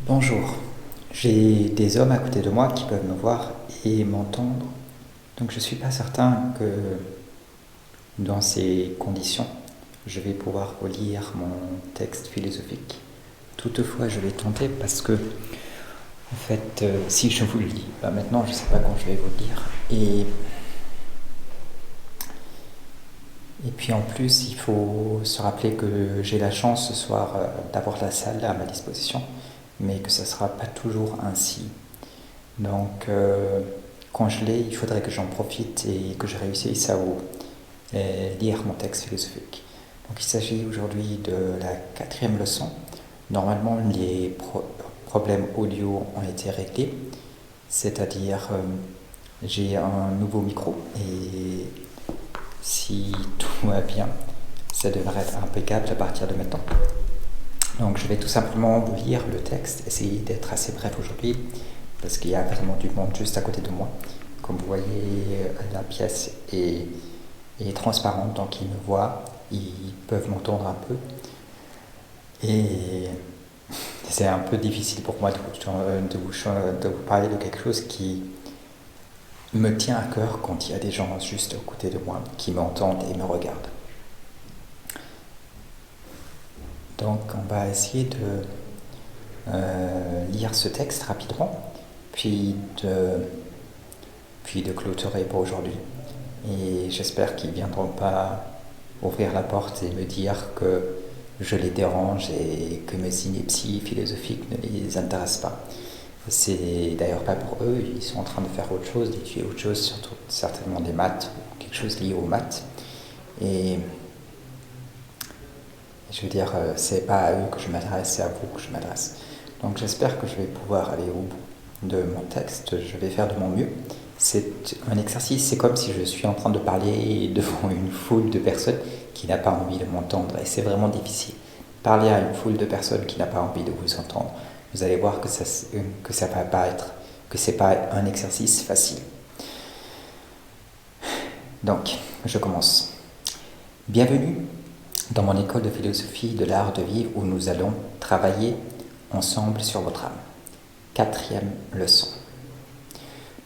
Bonjour, j'ai des hommes à côté de moi qui peuvent me voir et m'entendre, donc je ne suis pas certain que dans ces conditions, je vais pouvoir relire mon texte philosophique. Toutefois, je vais tenter parce que, si je vous le lis, maintenant je ne sais pas quand je vais vous le lire. Et puis en plus, il faut se rappeler que j'ai la chance ce soir d'avoir la salle à ma disposition, mais que ça ne sera pas toujours ainsi. Donc, quand je l'ai, il faudrait que j'en profite et que je réussisse à vous lire mon texte philosophique. Donc, il s'agit aujourd'hui de la 4e leçon. Normalement, les problèmes audio ont été réglés, c'est-à-dire j'ai un nouveau micro et si tout va bien, ça devrait être impeccable à partir de maintenant. Donc, je vais tout simplement vous lire le texte, essayer d'être assez bref aujourd'hui, parce qu'il y a vraiment du monde juste à côté de moi. Comme vous voyez, la pièce est transparente, donc ils me voient, ils peuvent m'entendre un peu. Et c'est un peu difficile pour moi de vous parler de quelque chose qui me tient à cœur quand il y a des gens juste à côté de moi qui m'entendent et me regardent. Donc on va essayer de lire ce texte rapidement, puis de clôturer pour aujourd'hui. Et j'espère qu'ils ne viendront pas ouvrir la porte et me dire que je les dérange et que mes inepties philosophiques ne les intéressent pas. C'est d'ailleurs pas pour eux, ils sont en train de faire autre chose, d'étudier autre chose, surtout certainement des maths, ou quelque chose lié aux maths. Et je veux dire, c'est pas à eux que je m'adresse, c'est à vous que je m'adresse. Donc j'espère que je vais pouvoir aller au bout de mon texte, je vais faire de mon mieux. C'est un exercice, c'est comme si je suis en train de parler devant une foule de personnes qui n'a pas envie de m'entendre, et c'est vraiment difficile. Parler à une foule de personnes qui n'a pas envie de vous entendre, vous allez voir que ça va pas être, que c'est pas un exercice facile. Donc, je commence. Bienvenue dans mon école de philosophie de l'art de vivre où nous allons travailler ensemble sur votre âme. 4e leçon.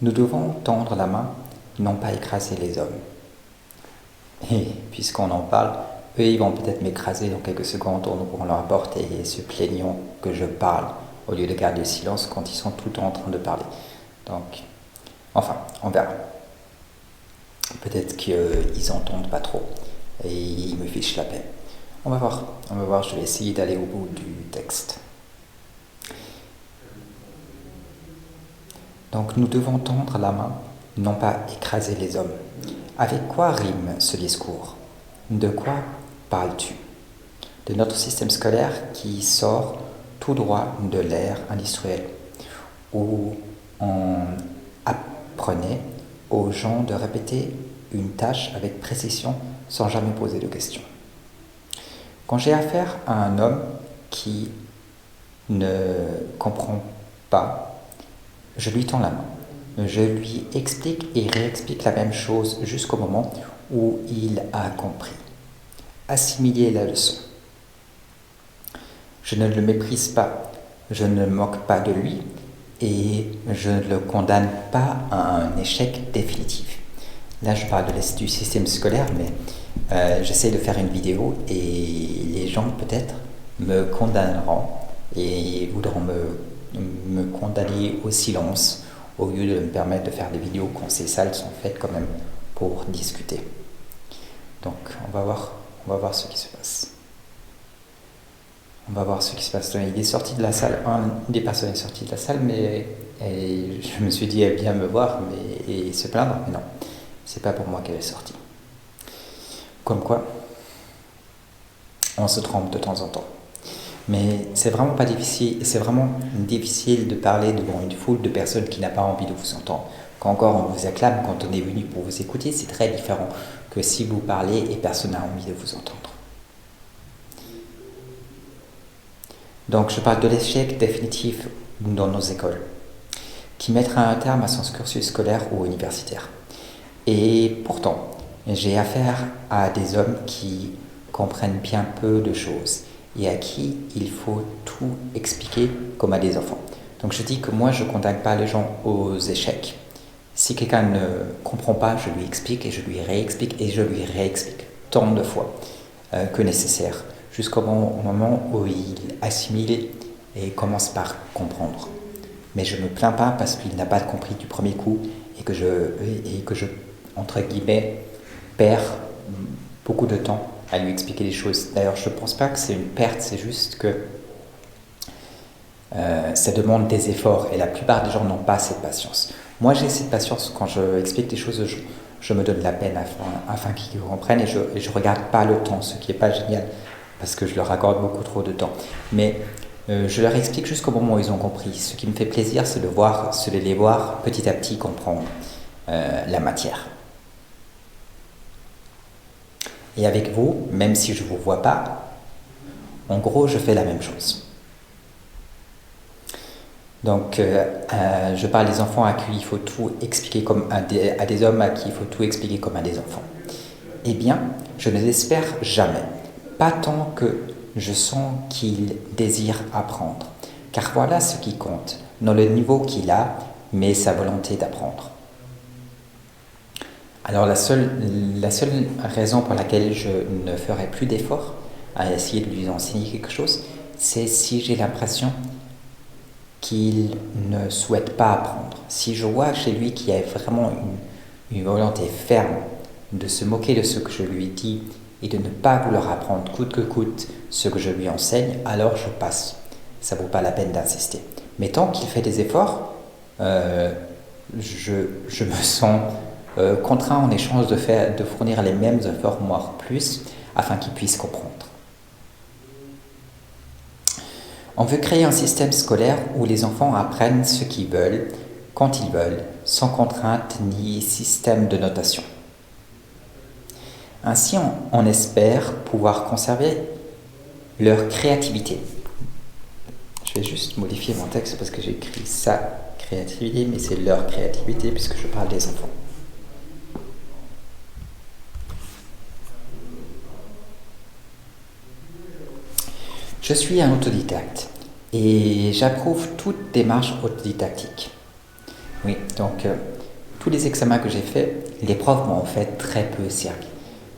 Nous devons tendre la main, non pas écraser les hommes. Et puisqu'on en parle, eux ils vont peut-être m'écraser dans quelques secondes en ouvrant leur porte et se plaignant que je parle au lieu de garder le silence quand ils sont tout le temps en train de parler. Donc, enfin, on verra. Peut-être qu'ils n'entendent pas trop et ils me fichent la paix. On va voir, je vais essayer d'aller au bout du texte. Donc nous devons tendre la main, non pas écraser les hommes. Avec quoi rime ce discours? De quoi parles-tu? De notre système scolaire qui sort tout droit de l'ère industrielle, où on apprenait aux gens de répéter une tâche avec précision sans jamais poser de questions. Quand j'ai affaire à un homme qui ne comprend pas, je lui tends la main. Je lui explique et réexplique la même chose jusqu'au moment où il a compris. Assimiler la leçon. Je ne le méprise pas, je ne me moque pas de lui et je ne le condamne pas à un échec définitif. Là, je parle du système scolaire, mais j'essaie de faire une vidéo et les gens peut-être me condamneront et voudront me condamner au silence au lieu de me permettre de faire des vidéos quand ces salles sont faites quand même pour discuter. Donc on va voir ce qui se passe. Il est sorti de la salle, une des personnes est sortie de la salle, et je me suis dit elle vient me voir et se plaindre, mais non, c'est pas pour moi qu'elle est sortie. Comme quoi, on se trompe de temps en temps. Mais c'est vraiment pas difficile, c'est vraiment difficile de parler devant une foule de personnes qui n'a pas envie de vous entendre. Quand encore on vous acclame, quand on est venu pour vous écouter, c'est très différent que si vous parlez et personne n'a envie de vous entendre. Donc je parle de l'échec définitif dans nos écoles, qui mettra un terme à son cursus scolaire ou universitaire. Et pourtant, j'ai affaire à des hommes qui comprennent bien peu de choses et à qui il faut tout expliquer comme à des enfants. Donc je dis que moi je ne condamne pas les gens aux échecs. Si quelqu'un ne comprend pas, je lui explique et je lui réexplique et je lui réexplique tant de fois que nécessaire, jusqu'au moment où il assimile et commence par comprendre. Mais je ne me plains pas parce qu'il n'a pas compris du premier coup et que je entre guillemets, perds beaucoup de temps à lui expliquer les choses. D'ailleurs, je ne pense pas que c'est une perte, c'est juste que ça demande des efforts et la plupart des gens n'ont pas cette patience. Moi, j'ai cette patience quand je explique les choses, je me donne la peine afin qu'ils comprennent et je ne regarde pas le temps, ce qui n'est pas génial parce que je leur accorde beaucoup trop de temps. Mais je leur explique jusqu'au moment où ils ont compris. Ce qui me fait plaisir, c'est de les voir petit à petit comprendre la matière. Et avec vous, même si je ne vous vois pas, en gros, je fais la même chose. Donc, je parle des enfants à qui il faut tout expliquer comme à des hommes à qui il faut tout expliquer comme à des enfants. Eh bien, je ne l'espère jamais. Pas tant que je sens qu'il désire apprendre. Car voilà ce qui compte, non le niveau qu'il a, mais sa volonté d'apprendre. Alors la seule raison pour laquelle je ne ferai plus d'efforts à essayer de lui enseigner quelque chose, c'est si j'ai l'impression qu'il ne souhaite pas apprendre. Si je vois chez lui qu'il y a vraiment une volonté ferme de se moquer de ce que je lui dis et de ne pas vouloir apprendre coûte que coûte ce que je lui enseigne, alors je passe. Ça ne vaut pas la peine d'insister. Mais tant qu'il fait des efforts, je me sens contraint en échange de fournir les mêmes efforts, voire plus, afin qu'il puisse comprendre. On veut créer un système scolaire où les enfants apprennent ce qu'ils veulent, quand ils veulent, sans contrainte ni système de notation. Ainsi, on espère pouvoir conserver leur créativité. Je vais juste modifier mon texte parce que j'ai écrit sa créativité, mais c'est leur créativité puisque je parle des enfants. Je suis un autodidacte et j'approuve toute démarche autodidactique. Oui, donc tous les examens que j'ai faits, les profs m'ont fait très peu servi.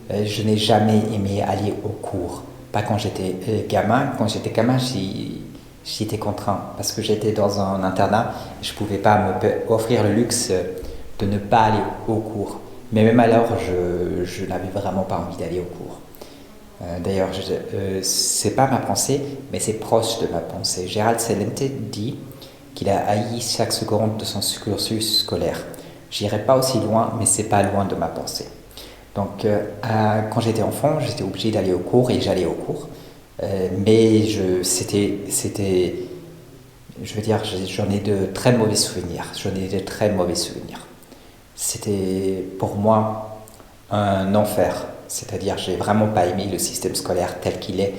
Je n'ai jamais aimé aller au cours. Pas quand j'étais gamin. Quand j'étais gamin, j'y étais contraint parce que j'étais dans un internat et je ne pouvais pas m'offrir le luxe de ne pas aller au cours. Mais même alors, je n'avais vraiment pas envie d'aller au cours. D'ailleurs, c'est pas ma pensée, mais c'est proche de ma pensée. Gérald Celente dit qu'il a haï chaque seconde de son cursus scolaire. J'irai pas aussi loin, mais c'est pas loin de ma pensée. Donc, quand j'étais enfant, j'étais obligé d'aller au cours et j'allais au cours. Mais j'en ai de très mauvais souvenirs. C'était pour moi un enfer. C'est-à-dire, j'ai vraiment pas aimé le système scolaire tel qu'il est,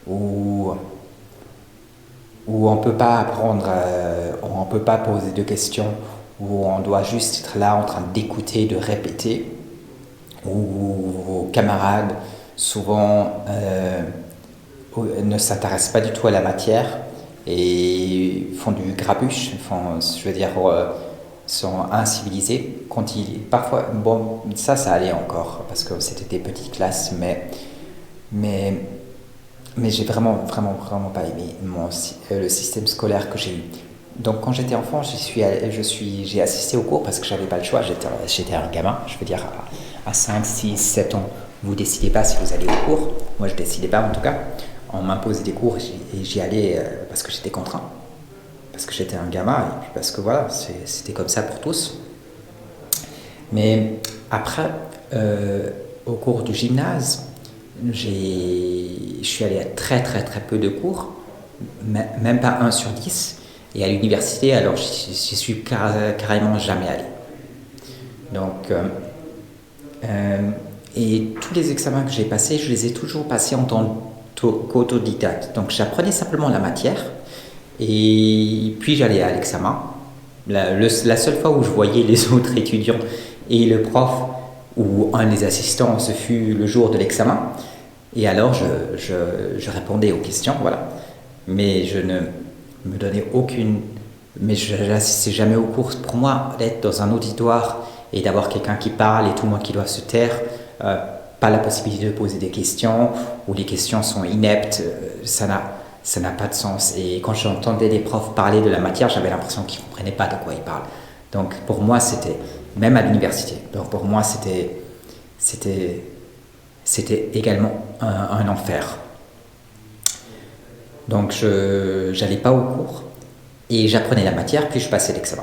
où on peut pas apprendre, on peut pas poser de questions, où on doit juste être là en train d'écouter, de répéter, où vos camarades souvent ne s'intéressent pas du tout à la matière et font du grabuge, sont incivilisés. Parfois, bon, ça allait encore parce que c'était des petites classes, mais j'ai vraiment pas aimé le système scolaire que j'ai eu. Donc quand j'étais enfant, j'ai assisté aux cours parce que j'avais pas le choix. J'étais un gamin, je veux dire à 5, 6, 7 ans. Vous décidez pas si vous allez au cours. Moi, je décidais pas en tout cas. On m'imposait des cours et j'y allais parce que j'étais contraint. Parce que j'étais un gamin et puis parce que voilà, c'était comme ça pour tous. Mais après, au cours du gymnase, je suis allé à très peu de cours, même pas 1 sur 10. Et à l'université, alors j'y suis carrément jamais allé. Donc, et tous les examens que j'ai passés, je les ai toujours passés en tant qu'autodidacte. Donc j'apprenais simplement la matière. Et puis j'allais à l'examen. La seule fois où je voyais les autres étudiants et le prof ou un des assistants, ce fut le jour de l'examen. Et alors, je répondais aux questions, voilà. Mais je ne me donnais aucune... Mais je n'assistais jamais aux cours. Pour moi, d'être dans un auditoire et d'avoir quelqu'un qui parle et tout le monde qui doit se taire, pas la possibilité de poser des questions, ou les questions sont ineptes, ça n'a pas de sens. Et quand j'entendais des profs parler de la matière, j'avais l'impression qu'ils ne comprenaient pas de quoi ils parlent. Donc pour moi, c'était, même à l'université, donc pour moi, c'était également un enfer. Donc je n'allais pas au cours et j'apprenais la matière, puis je passais l'examen.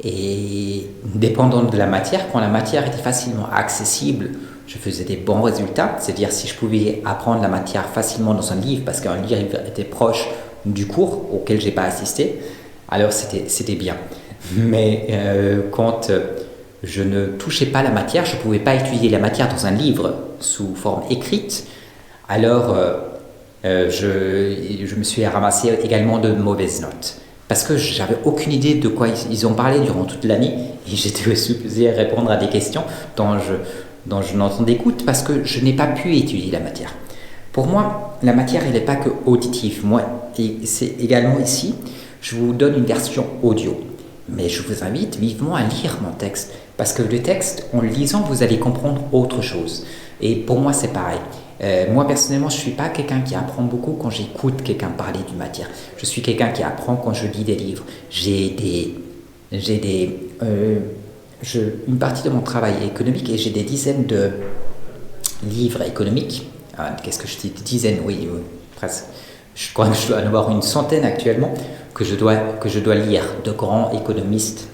Et dépendant de la matière, quand la matière était facilement accessible, je faisais des bons résultats. C'est-à-dire si je pouvais apprendre la matière facilement dans un livre, parce qu'un livre était proche du cours auquel je n'ai pas assisté, alors c'était bien. Mais quand je ne touchais pas la matière, je ne pouvais pas étudier la matière dans un livre sous forme écrite, alors je me suis ramassé également de mauvaises notes. Parce que j'avais aucune idée de quoi ils ont parlé durant toute l'année et j'étais supposé répondre à des questions dont je n'entendais écoute parce que je n'ai pas pu étudier la matière. Pour moi, la matière, elle n'est pas que auditive. Moi, et c'est également ici, je vous donne une version audio. Mais je vous invite vivement à lire mon texte parce que le texte, en le lisant, vous allez comprendre autre chose. Et pour moi, c'est pareil. Moi, personnellement, je ne suis pas quelqu'un qui apprend beaucoup quand j'écoute quelqu'un parler d'une matière. Je suis quelqu'un qui apprend quand je lis des livres. Une partie de mon travail est économique et j'ai des dizaines de livres économiques. Qu'est-ce que je dis? Des dizaines, oui, presque. Je crois que je dois en avoir une centaine actuellement que je dois lire de grands économistes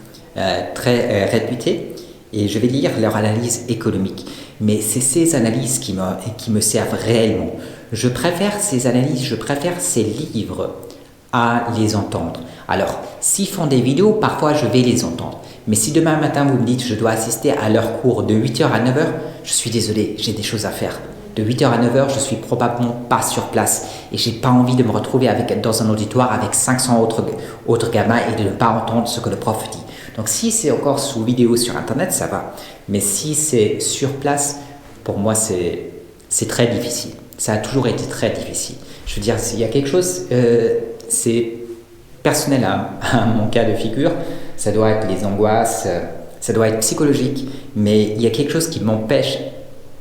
très réputés. Et je vais lire leur analyse économique. Mais c'est ces analyses qui me servent réellement. Je préfère ces analyses, je préfère ces livres à les entendre. Alors, s'ils font des vidéos, parfois je vais les entendre. Mais si demain matin vous me dites que je dois assister à leur cours de 8h à 9h, je suis désolé, j'ai des choses à faire. De 8h à 9h, je suis probablement pas sur place et j'ai pas envie de me retrouver dans un auditoire avec 500 autres gamins et de ne pas entendre ce que le prof dit. Donc si c'est encore sous vidéo sur internet, ça va. Mais si c'est sur place, pour moi c'est très difficile. Ça a toujours été très difficile. Je veux dire, s'il y a quelque chose, c'est personnel à mon cas de figure, ça doit être les angoisses, ça doit être psychologique, mais il y a quelque chose qui m'empêche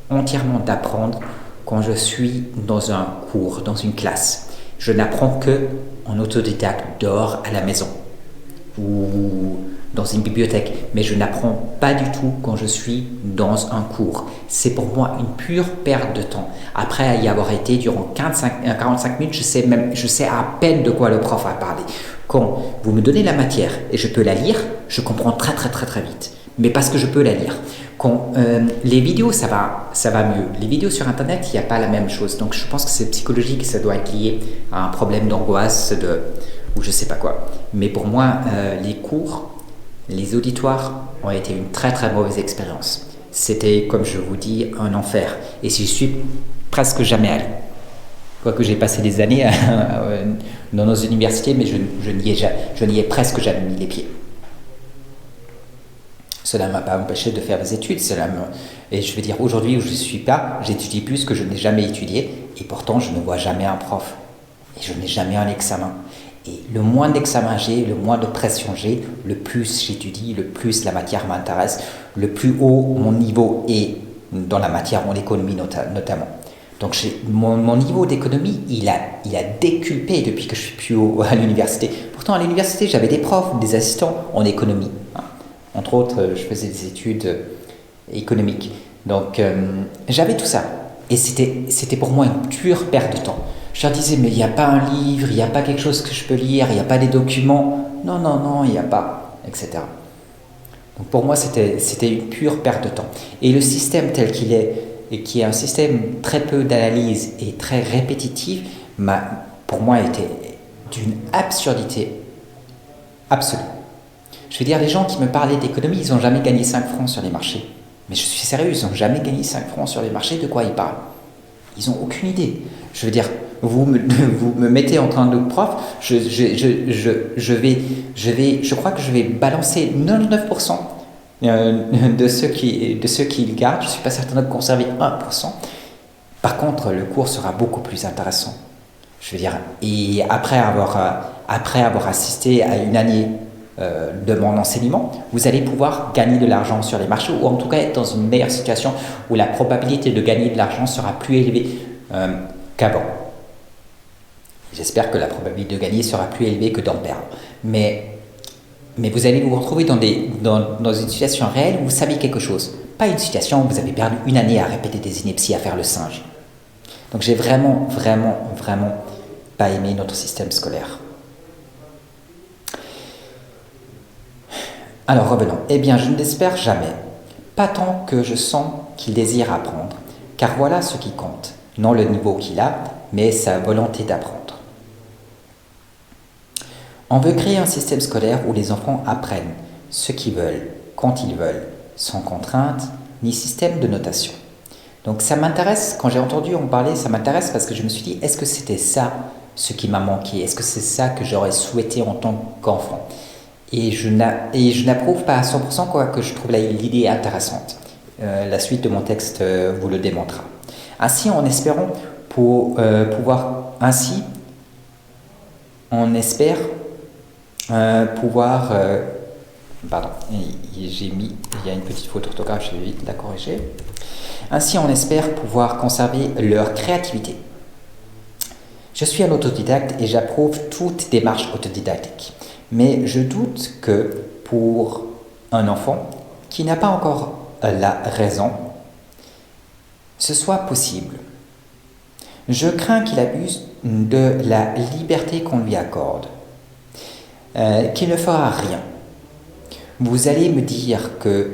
entièrement d'apprendre quand je suis dans un cours, dans une classe. Je n'apprends que en autodidacte, dehors, à la maison ou dans une bibliothèque, mais je n'apprends pas du tout quand je suis dans un cours. C'est pour moi une pure perte de temps. Après y avoir été durant 45 minutes, je sais à peine de quoi le prof a parlé. Quand vous me donnez la matière et je peux la lire, je comprends très vite. Mais parce que je peux la lire. Quand les vidéos, ça va mieux. Les vidéos sur Internet, il n'y a pas la même chose. Donc je pense que c'est psychologique, ça doit être lié à un problème d'angoisse ou je sais pas quoi. Mais pour moi, les cours, les auditoires ont été une très mauvaise expérience. C'était, comme je vous dis, un enfer. Et j'y suis presque jamais allé. Quoique j'ai passé des années dans nos universités, mais je n'y ai presque jamais mis les pieds. Cela ne m'a pas empêché de faire des études. Et je veux dire, aujourd'hui où je ne suis pas, j'étudie plus que je n'ai jamais étudié. Et pourtant, je ne vois jamais un prof. Et je n'ai jamais un examen. Et le moins d'examens j'ai, le moins de pression j'ai, le plus j'étudie, le plus la matière m'intéresse, le plus haut mon niveau est dans la matière, en économie notamment. Donc mon niveau d'économie, il a décuplé depuis que je suis plus haut à l'université. Pourtant, à l'université, j'avais des profs, des assistants en économie. Entre autres, je faisais des études économiques. Donc, j'avais tout ça. Et c'était pour moi une pure perte de temps. Je leur disais, mais il n'y a pas un livre, il n'y a pas quelque chose que je peux lire, il n'y a pas des documents. Non, il n'y a pas, etc. Donc pour moi, c'était une pure perte de temps. Et le système tel qu'il est, et qui est un système très peu d'analyse et très répétitif, pour moi, était d'une absurdité absolue. Je veux dire, les gens qui me parlaient d'économie, ils n'ont jamais gagné 5 francs sur les marchés. Mais je suis sérieux, ils n'ont jamais gagné 5 francs sur les marchés, de quoi ils parlent? Ils n'ont aucune idée. Je veux dire, vous me mettez en train de prof, je crois que je vais balancer 99% de ceux qui le gardent. Je ne suis pas certain de conserver 1%. Par contre, le cours sera beaucoup plus intéressant. Je veux dire, et après avoir assisté à une année de mon enseignement, vous allez pouvoir gagner de l'argent sur les marchés, ou en tout cas être dans une meilleure situation où la probabilité de gagner de l'argent sera plus élevée qu'avant. J'espère que la probabilité de gagner sera plus élevée que d'en perdre. Mais vous allez vous retrouver dans une situation réelle où vous savez quelque chose. Pas une situation où vous avez perdu une année à répéter des inepties, à faire le singe. Donc j'ai vraiment pas aimé notre système scolaire. Alors revenons. Eh bien, je ne l'espère jamais. Pas tant que je sens qu'il désire apprendre. Car voilà ce qui compte. Non le niveau qu'il a, mais sa volonté d'apprendre. On veut créer un système scolaire où les enfants apprennent ce qu'ils veulent, quand ils veulent, sans contrainte ni système de notation. Donc ça m'intéresse, quand j'ai entendu en parler, ça m'intéresse parce que je me suis dit, est-ce que c'était ça ce qui m'a manqué? Est-ce que c'est ça que j'aurais souhaité en tant qu'enfant? Et je n'approuve pas à 100%, quoique je trouve l'idée intéressante. La suite de mon texte vous le démontrera. Ainsi, en espérant pardon, il y a une petite faute d'orthographe, je vais vite la corriger. Ainsi, on espère pouvoir conserver leur créativité. Je suis un autodidacte et j'approuve toute démarche autodidactique. Mais je doute que pour un enfant qui n'a pas encore la raison, ce soit possible. Je crains qu'il abuse de la liberté qu'on lui accorde, qu'il ne fera rien. Vous allez me dire que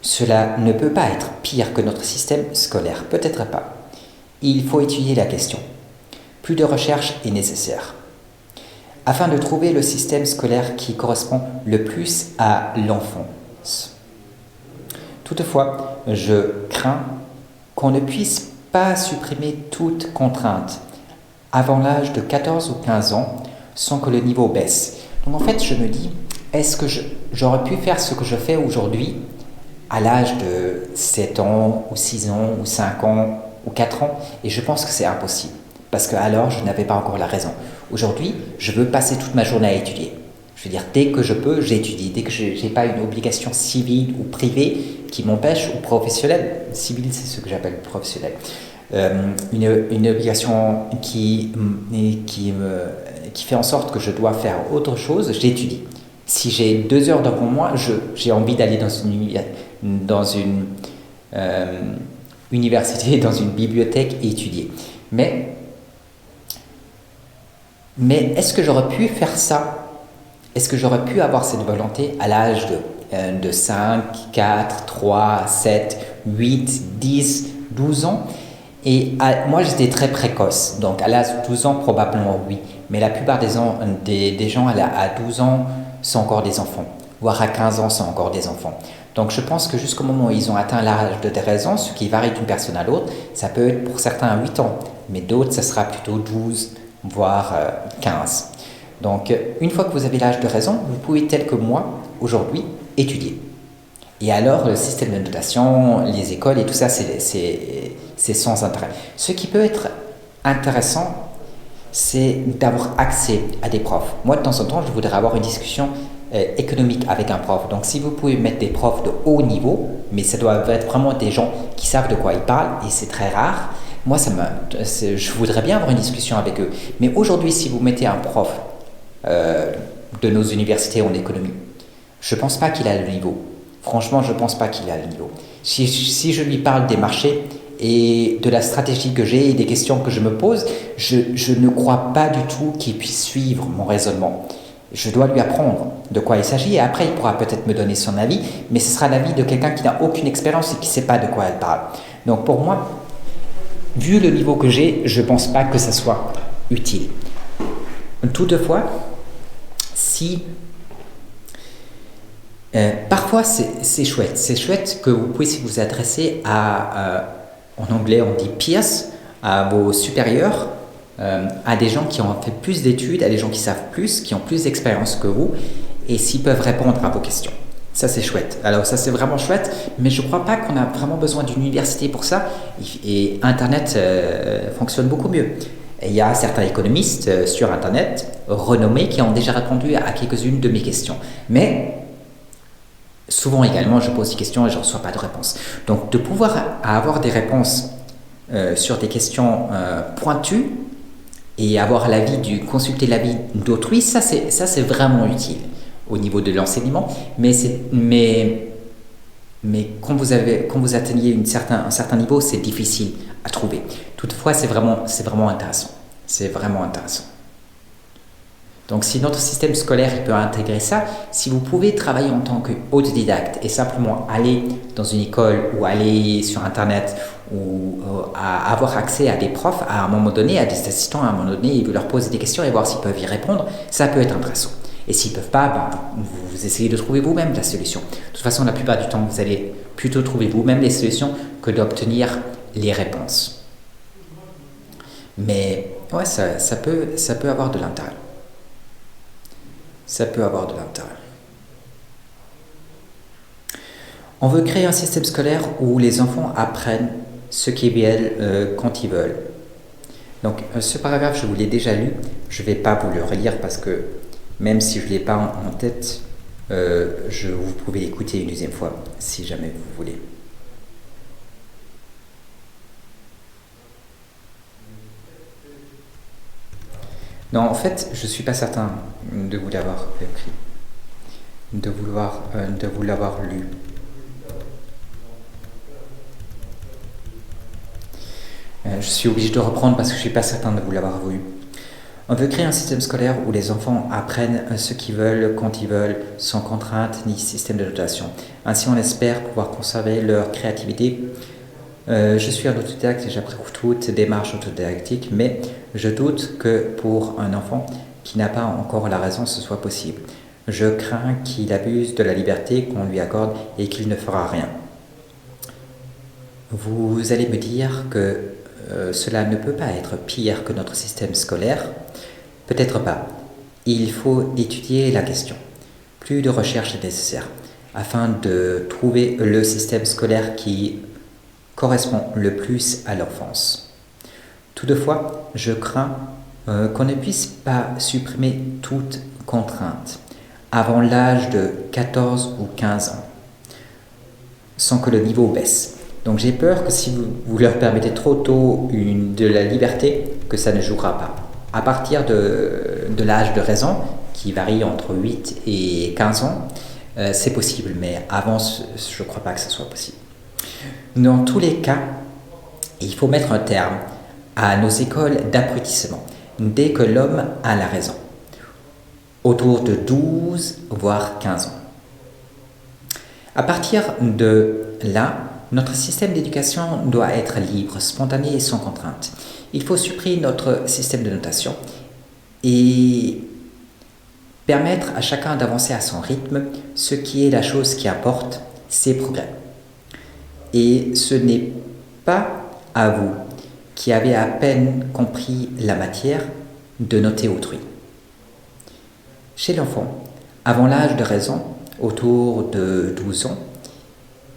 cela ne peut pas être pire que notre système scolaire, peut-être pas. Il faut étudier la question. Plus de recherche est nécessaire, afin de trouver le système scolaire qui correspond le plus à l'enfance. Toutefois, je crains qu'on ne puisse pas supprimer toute contrainte avant l'âge de 14 ou 15 ans sans que le niveau baisse. Donc en fait, je me dis, est-ce que j'aurais pu faire ce que je fais aujourd'hui à l'âge de 7 ans, ou 6 ans, ou 5 ans, ou 4 ans? Et je pense que c'est impossible, parce qu'alors je n'avais pas encore la raison. Aujourd'hui, je veux passer toute ma journée à étudier. Je veux dire, dès que je peux, j'étudie. Dès que je n'ai pas une obligation civile ou privée qui m'empêche, ou professionnelle, civile c'est ce que j'appelle professionnel, une obligation qui fait en sorte que je dois faire autre chose, j'étudie. Si j'ai 2 heures devant moi, j'ai envie d'aller dans une université, dans une bibliothèque et étudier. Mais est-ce que j'aurais pu faire ça? Est-ce que j'aurais pu avoir cette volonté à l'âge de 5, 4, 3, 7, 8, 10, 12 ans? Et moi, j'étais très précoce. Donc, à l'âge de 12 ans, probablement oui. Mais la plupart des gens à 12 ans sont encore des enfants. Voire à 15 ans, sont encore des enfants. Donc, je pense que jusqu'au moment où ils ont atteint l'âge de raison, ce qui varie d'une personne à l'autre, ça peut être pour certains à 8 ans. Mais d'autres, ça sera plutôt 12, voire 15. Donc, une fois que vous avez l'âge de raison, vous pouvez, tel que moi, aujourd'hui, étudier. Et alors, le système de notation, les écoles et tout ça, c'est sans intérêt. Ce qui peut être intéressant, c'est d'avoir accès à des profs. Moi, de temps en temps, je voudrais avoir une discussion économique avec un prof. Donc, si vous pouvez mettre des profs de haut niveau, mais ça doit être vraiment des gens qui savent de quoi ils parlent, et c'est très rare. Moi, je voudrais bien avoir une discussion avec eux. Mais aujourd'hui, si vous mettez un prof de nos universités en économie, je ne pense pas qu'il a le niveau. Franchement, je ne pense pas qu'il a le niveau. Si je lui parle des marchés et de la stratégie que j'ai et des questions que je me pose, je ne crois pas du tout qu'il puisse suivre mon raisonnement. Je dois lui apprendre de quoi il s'agit et après il pourra peut-être me donner son avis, mais ce sera l'avis de quelqu'un qui n'a aucune expérience et qui ne sait pas de quoi elle parle. Donc pour moi, vu le niveau que j'ai, je ne pense pas que ça soit utile. Toutefois, parfois c'est chouette que vous puissiez vous adresser en anglais on dit peers, à vos supérieurs, à des gens qui ont fait plus d'études, à des gens qui savent plus, qui ont plus d'expérience que vous, et s'ils peuvent répondre à vos questions. Ça, c'est chouette. Alors, ça, c'est vraiment chouette, mais je ne crois pas qu'on a vraiment besoin d'une université pour ça. Et Internet fonctionne beaucoup mieux. Et il y a certains économistes sur Internet renommés qui ont déjà répondu à quelques-unes de mes questions. Mais souvent également, je pose des questions et je ne reçois pas de réponse. Donc, de pouvoir avoir des réponses sur des questions pointues et avoir consulter l'avis d'autrui, ça, c'est vraiment utile au niveau de l'enseignement, mais quand vous atteignez un certain niveau, c'est difficile à trouver. Toutefois, c'est vraiment intéressant. C'est vraiment intéressant. Donc, si notre système scolaire il peut intégrer ça, si vous pouvez travailler en tant qu'autodidacte et simplement aller dans une école ou aller sur Internet ou avoir accès à des profs à un moment donné, à des assistants à un moment donné, et vous leur poser des questions et voir s'ils peuvent y répondre, ça peut être intéressant. Et s'ils ne peuvent pas, vous essayez de trouver vous-même la solution. De toute façon, la plupart du temps, vous allez plutôt trouver vous-même les solutions que d'obtenir les réponses. Mais ouais, ça peut avoir de l'intérêt. Ça peut avoir de l'intérêt. On veut créer un système scolaire où les enfants apprennent ce qu'ils veulent quand ils veulent. Donc, ce paragraphe, je vous l'ai déjà lu. Je ne vais pas vous le relire parce que même si je ne l'ai pas en tête, vous pouvez l'écouter une deuxième fois si jamais vous voulez. Non, en fait, je ne suis pas certain de vous l'avoir écrit, de vous l'avoir lu. Je suis obligé de reprendre parce que je ne suis pas certain de vous l'avoir vu. On veut créer un système scolaire où les enfants apprennent ce qu'ils veulent, quand ils veulent, sans contrainte ni système de notation. Ainsi, on espère pouvoir conserver leur créativité. Je suis un autodidacte et j'approuve toute démarche autodidactique, mais je doute que pour un enfant qui n'a pas encore la raison, ce soit possible. Je crains qu'il abuse de la liberté qu'on lui accorde et qu'il ne fera rien. Vous allez me dire que cela ne peut pas être pire que notre système scolaire. Peut-être pas. Il faut étudier la question. Plus de recherche est nécessaire afin de trouver le système scolaire qui correspond le plus à l'enfance. Toutefois, je crains qu'on ne puisse pas supprimer toute contrainte avant l'âge de 14 ou 15 ans, sans que le niveau baisse. Donc j'ai peur que si vous leur permettez trop tôt de la liberté, que ça ne jouera pas. À partir de l'âge de raison, qui varie entre 8 et 15 ans, c'est possible, mais avant, je ne crois pas que ce soit possible. Dans tous les cas, il faut mettre un terme à nos écoles d'abrutissement dès que l'homme a la raison, autour de 12 voire 15 ans. À partir de là, notre système d'éducation doit être libre, spontané et sans contrainte. Il faut supprimer notre système de notation et permettre à chacun d'avancer à son rythme, ce qui est la chose qui importe, c'est progrès. Et ce n'est pas à vous, qui avez à peine compris la matière, de noter autrui. Chez l'enfant, avant l'âge de raison, autour de 12 ans,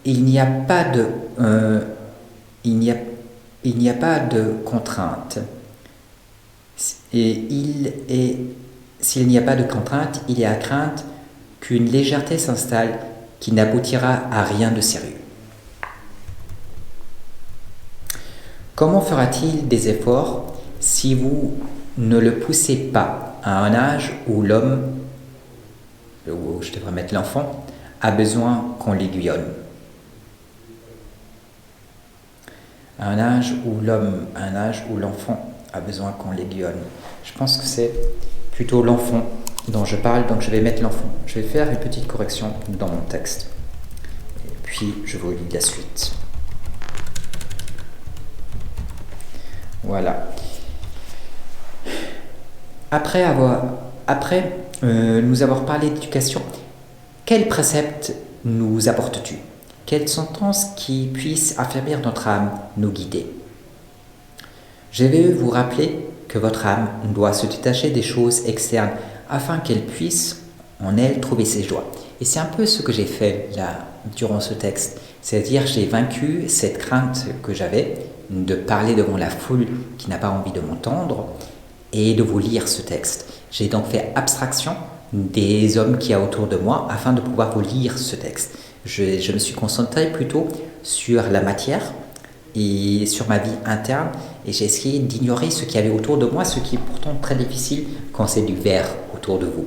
il n'y a pas de contrainte. Et s'il n'y a pas de contrainte, il est à craindre qu'une légèreté s'installe qui n'aboutira à rien de sérieux. Comment fera-t-il des efforts si vous ne le poussez pas à un âge où l'homme, ou je devrais mettre l'enfant, a besoin qu'on l'aiguillonne? Un âge où l'enfant a besoin qu'on l'aiguillonne. Je pense que c'est plutôt l'enfant dont je parle, donc je vais mettre l'enfant. Je vais faire une petite correction dans mon texte. Et puis, je vous lis la suite. Voilà. Après nous avoir parlé d'éducation, quel précepte nous apportes-tu? Quelle sentence qui puisse affermir notre âme, nous guider? Je vais vous rappeler que votre âme doit se détacher des choses externes afin qu'elle puisse en elle trouver ses joies. Et c'est un peu ce que j'ai fait là, durant ce texte. C'est-à-dire, j'ai vaincu cette crainte que j'avais de parler devant la foule qui n'a pas envie de m'entendre et de vous lire ce texte. J'ai donc fait abstraction des hommes qu'il y a autour de moi afin de pouvoir vous lire ce texte. Je me suis concentré plutôt sur la matière et sur ma vie interne et j'ai essayé d'ignorer ce qu'il y avait autour de moi, ce qui est pourtant très difficile quand c'est du verre autour de vous.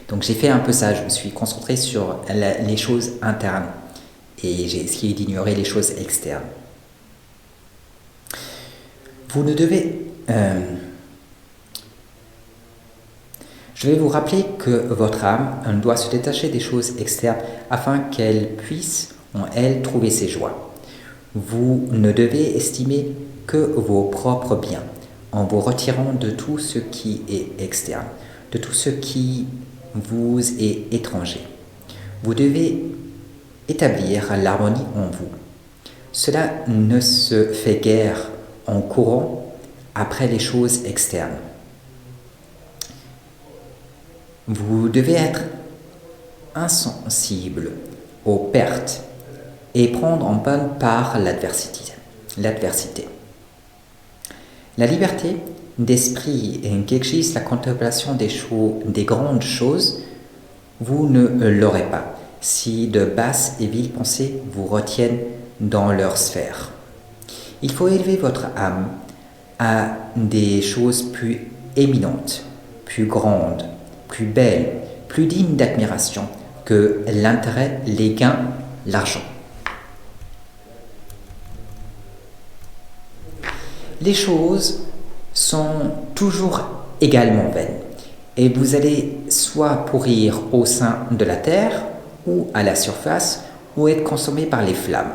Donc j'ai fait un peu ça, je me suis concentré sur les choses internes et j'ai essayé d'ignorer les choses externes. Vous ne devez... je vais vous rappeler que votre âme doit se détacher des choses externes afin qu'elle puisse en elle trouver ses joies. Vous ne devez estimer que vos propres biens en vous retirant de tout ce qui est externe, de tout ce qui vous est étranger. Vous devez établir l'harmonie en vous. Cela ne se fait guère en courant après les choses externes. Vous devez être insensible aux pertes et prendre en bonne part l'adversité. La liberté d'esprit qu'exige la contemplation des grandes choses, vous ne l'aurez pas si de basses et viles pensées vous retiennent dans leur sphère. Il faut élever votre âme à des choses plus éminentes, plus grandes, plus belles, plus dignes d'admiration que l'intérêt, les gains, l'argent. Les choses sont toujours également vaines et vous allez soit pourrir au sein de la terre ou à la surface ou être consommé par les flammes.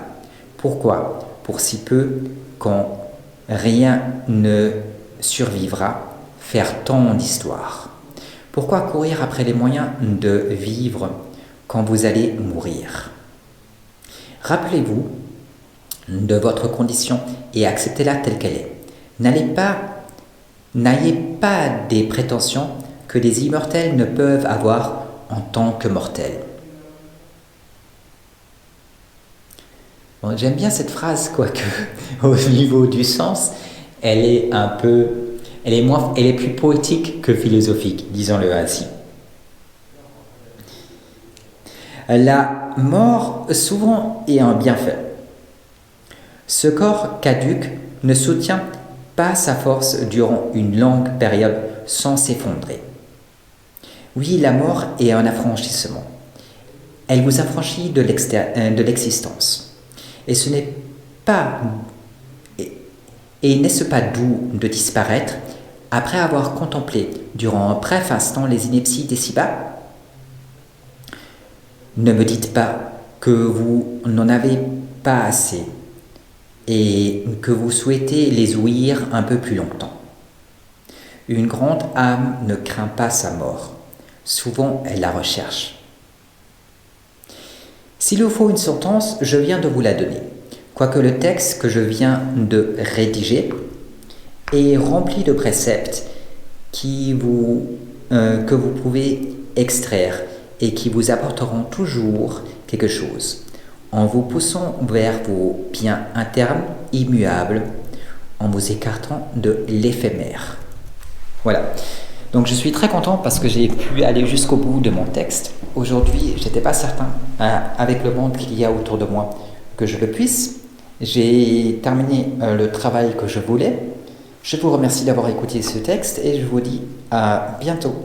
Pourquoi ? Pour si peu quand rien ne survivra, faire tant d'histoires. Pourquoi courir après les moyens de vivre quand vous allez mourir ? Rappelez-vous de votre condition et acceptez-la telle qu'elle est. N'ayez pas des prétentions que des immortels ne peuvent avoir en tant que mortels. Bon, j'aime bien cette phrase, quoique au niveau du sens, elle est plus poétique que philosophique, disons-le ainsi. La mort souvent est un bienfait. Ce corps caduc ne soutient pas sa force durant une longue période sans s'effondrer. Oui, la mort est un affranchissement. Elle vous affranchit de l'existence. Et ce n'est pas n'est-ce pas doux de disparaître après avoir contemplé durant un bref instant les inepties des ci-bas ? Ne me dites pas que vous n'en avez pas assez et que vous souhaitez les ouïr un peu plus longtemps. Une grande âme ne craint pas sa mort. Souvent, elle la recherche. S'il vous faut une sentence, je viens de vous la donner, quoique le texte que je viens de rédiger est rempli de préceptes que vous pouvez extraire et qui vous apporteront toujours quelque chose, en vous poussant vers vos biens internes immuables, en vous écartant de l'éphémère. Voilà. Donc je suis très content parce que j'ai pu aller jusqu'au bout de mon texte. Aujourd'hui, je n'étais pas certain, avec le monde qu'il y a autour de moi, que je le puisse. J'ai terminé le travail que je voulais. Je vous remercie d'avoir écouté ce texte et je vous dis à bientôt.